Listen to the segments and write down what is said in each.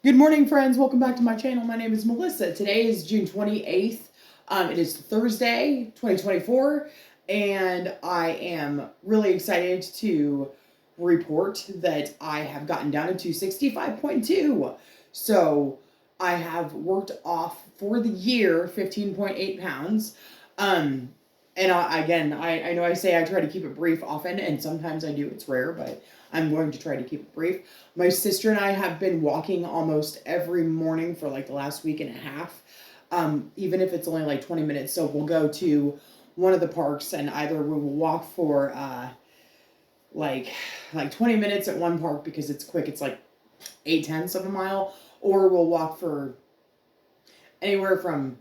Good morning, friends. Welcome back to my channel. My name is Melissa. Today is June 28th. It is Thursday, 2024, and I am really excited to report that I have gotten down to 65.2. So I have worked off for the year 15.8 pounds. And I know I say I try to keep it brief often, and sometimes I do. It's rare, but I'm going to try to keep it brief. My sister and I have been walking almost every morning for like the last week and a half, even if it's only like 20 minutes. So we'll go to one of the parks, and either we will walk for like 20 minutes at one park because it's quick. It's like 8/10 of a mile, or we'll walk for anywhere from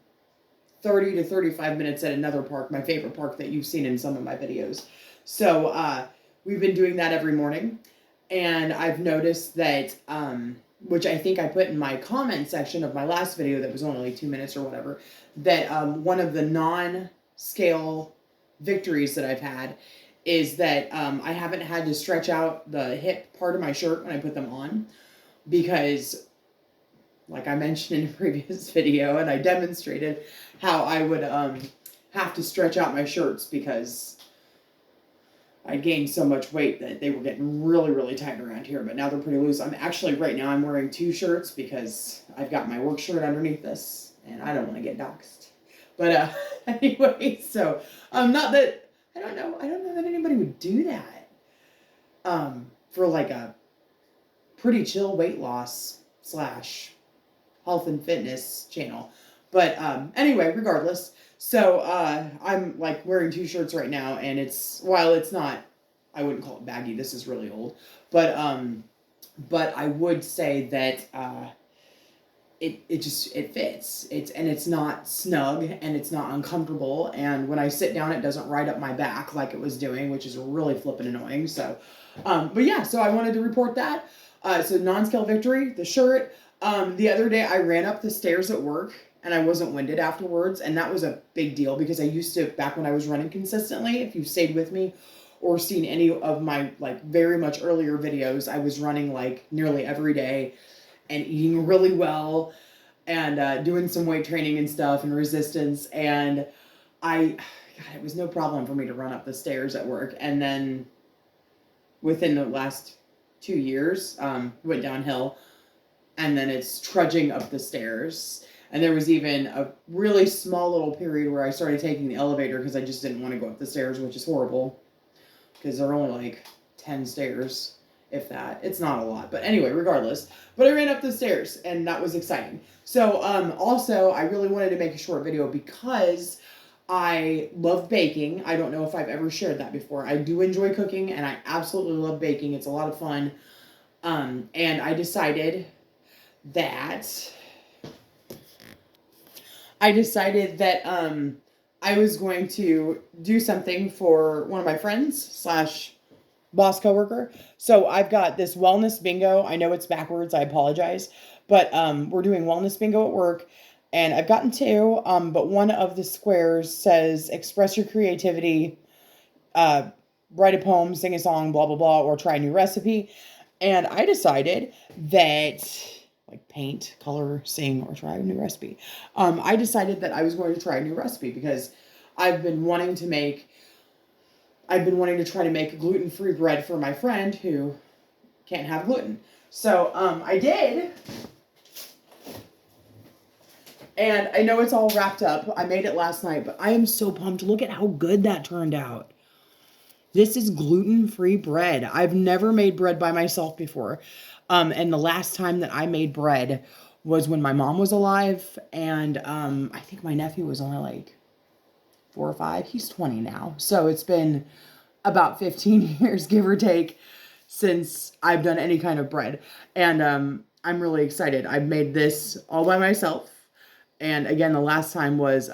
30 to 35 minutes at another park, my favorite park that you've seen in some of my videos. So we've been doing that every morning, and I've noticed that, which I think I put in my comment section of my last video that was only like 2 minutes or whatever, that one of the non-scale victories that I've had is that I haven't had to stretch out the hip part of my shirt when I put them on, because like I mentioned in a previous video, and I demonstrated how I would have to stretch out my shirts because I gained so much weight that they were getting really, really tight around here. But now they're pretty loose. Right now I'm wearing 2 shirts because I've got my work shirt underneath this, and I don't want to get doxxed. But anyway, so not that I don't know that anybody would do that for like a pretty chill weight loss / health and fitness channel. But anyway, regardless, so I'm like wearing 2 shirts right now, and while it's not, I wouldn't call it baggy, this is really old, but I would say that it fits. It's not snug, and it's not uncomfortable, and when I sit down it doesn't ride up my back like it was doing, which is really flippin' annoying. So but yeah, so I wanted to report that. So non-scale victory, the shirt. The other day I ran up the stairs at work, and I wasn't winded afterwards, and that was a big deal because I used to, back when I was running consistently, if you've stayed with me or seen any of my like very much earlier videos, I was running like nearly every day and eating really well and doing some weight training and stuff and resistance, and God, it was no problem for me to run up the stairs at work. And then within the last 2 years, went downhill, and then it's trudging up the stairs. And there was even a really small little period where I started taking the elevator because I just didn't want to go up the stairs, which is horrible because they're only like 10 stairs, if that. It's not a lot, but anyway, regardless. But I ran up the stairs, and that was exciting. So also, I really wanted to make a short video because I love baking. I don't know if I've ever shared that before. I do enjoy cooking, and I absolutely love baking. It's a lot of fun. And I decided that I was going to do something for one of my friends / boss coworker. So I've got this wellness bingo. I know it's backwards. I apologize. But we're doing wellness bingo at work, and I've gotten 2. But one of the squares says express your creativity, write a poem, sing a song, blah, blah, blah, or try a new recipe. And I decided that, like paint, color, sing, or try a new recipe. I decided that I was going to try a new recipe because I've been wanting to try to make gluten-free bread for my friend who can't have gluten. So I did. And I know it's all wrapped up. I made it last night, but I am so pumped. Look at how good that turned out. This is gluten-free bread. I've never made bread by myself before. And the last time that I made bread was when my mom was alive, and I think my nephew was only like 4 or 5. He's 20 now. So it's been about 15 years, give or take, since I've done any kind of bread. And I'm really excited. I've made this all by myself. And again, the last time was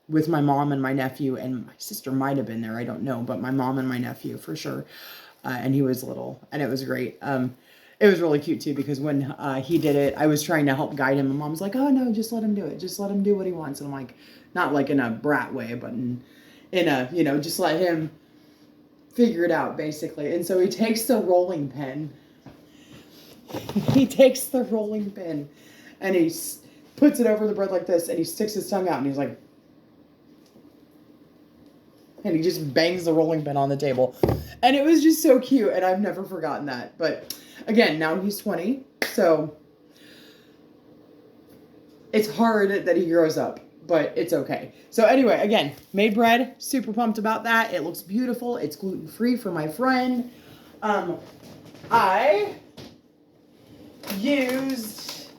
with my mom and my nephew, and my sister might have been there. I don't know, but my mom and my nephew for sure. And he was little, and it was great. It was really cute too, because when he did it, I was trying to help guide him, and Mom's like, "Oh no, just let him do it. Just let him do what he wants." And I'm like, not like in a brat way, but in a, just let him figure it out, basically. And so he takes the rolling pin he takes the rolling pin and he puts it over the bread like this, and he sticks his tongue out, and he's like, and he just bangs the rolling pin on the table. And it was just so cute, and I've never forgotten that. But again, now he's 20, so it's hard that he grows up, but it's okay. So anyway, again, made bread, super pumped about that. It looks beautiful. It's gluten-free for my friend. I used,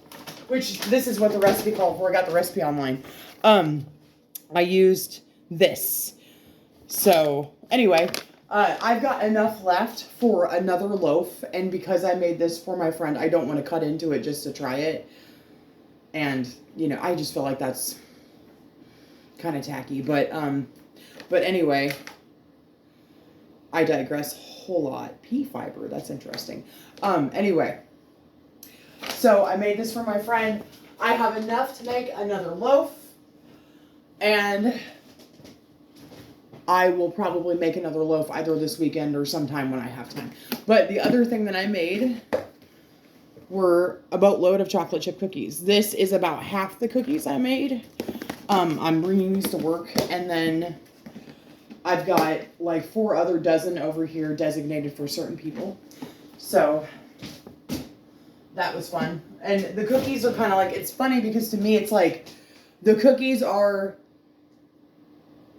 which this is what the recipe called for. I got the recipe online. I used this. So anyway, I've got enough left for another loaf, and because I made this for my friend, I don't want to cut into it just to try it. And, you know, I just feel like that's kind of tacky, but anyway, I digress a whole lot. Pea fiber, that's interesting. Anyway, so I made this for my friend. I have enough to make another loaf, and I will probably make another loaf either this weekend or sometime when I have time. But the other thing that I made were a boatload of chocolate chip cookies. This is about half the cookies I made. I'm bringing these to work, and then I've got like 4 other dozen over here designated for certain people. So that was fun. And the cookies are kind of like, it's funny because to me it's like the cookies are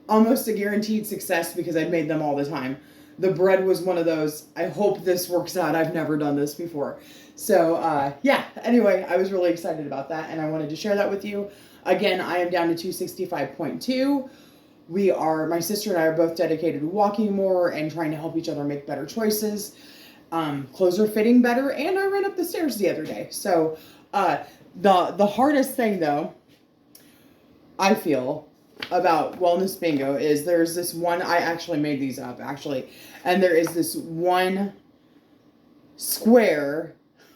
almost a guaranteed success because I've made them all the time. The bread was one of those, I hope this works out. I've never done this before. So, yeah, anyway, I was really excited about that, and I wanted to share that with you. Again, I am down to 265.2. My sister and I are both dedicated to walking more and trying to help each other make better choices. Clothes are fitting better, and I ran up the stairs the other day. So, the hardest thing, though, I feel, about Wellness Bingo is there's this one, I actually made these up, actually, and there is this one square,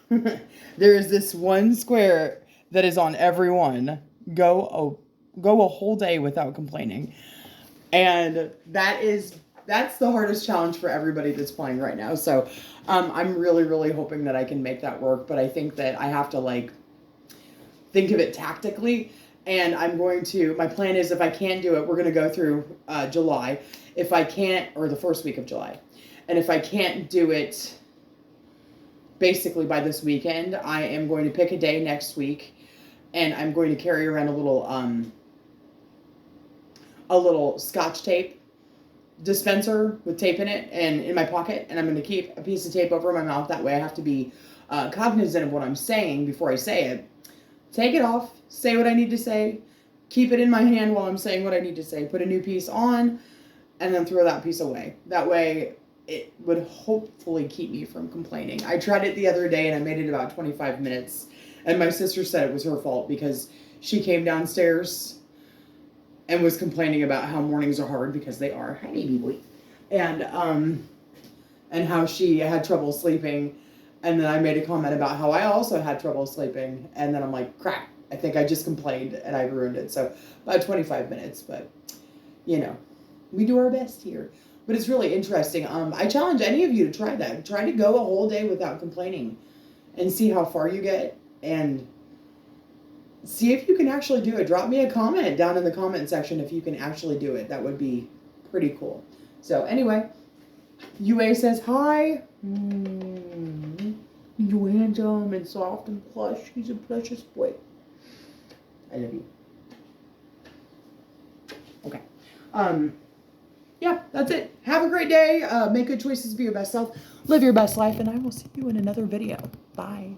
there is this one square that is on every one, go a whole day without complaining, and that's the hardest challenge for everybody that's playing right now. So I'm really hoping that I can make that work, but I think that I have to like think of it tactically. And my plan is if I can't do it, we're going to go through July. If I can't, or the first week of July. And if I can't do it basically by this weekend, I am going to pick a day next week. And I'm going to carry around a little Scotch tape dispenser with tape in it and in my pocket. And I'm going to keep a piece of tape over my mouth. That way I have to be cognizant of what I'm saying before I say it. Take it off, say what I need to say, keep it in my hand while I'm saying what I need to say, put a new piece on, and then throw that piece away. That way, it would hopefully keep me from complaining. I tried it the other day, and I made it about 25 minutes, and my sister said it was her fault because she came downstairs and was complaining about how mornings are hard because they are. Hi, baby boy. And how she had trouble sleeping. And then I made a comment about how I also had trouble sleeping. And then I'm like, crap, I think I just complained and I ruined it. So about 25 minutes, but you know, we do our best here. But it's really interesting. I challenge any of you to try that. Try to go a whole day without complaining and see how far you get and see if you can actually do it. Drop me a comment down in the comment section if you can actually do it. That would be pretty cool. So anyway, UA says hi. You're handsome and soft and plush. He's a precious boy. I love you. Okay. Yeah, that's it. Have a great day. Make good choices. Be your best self. Live your best life. And I will see you in another video. Bye.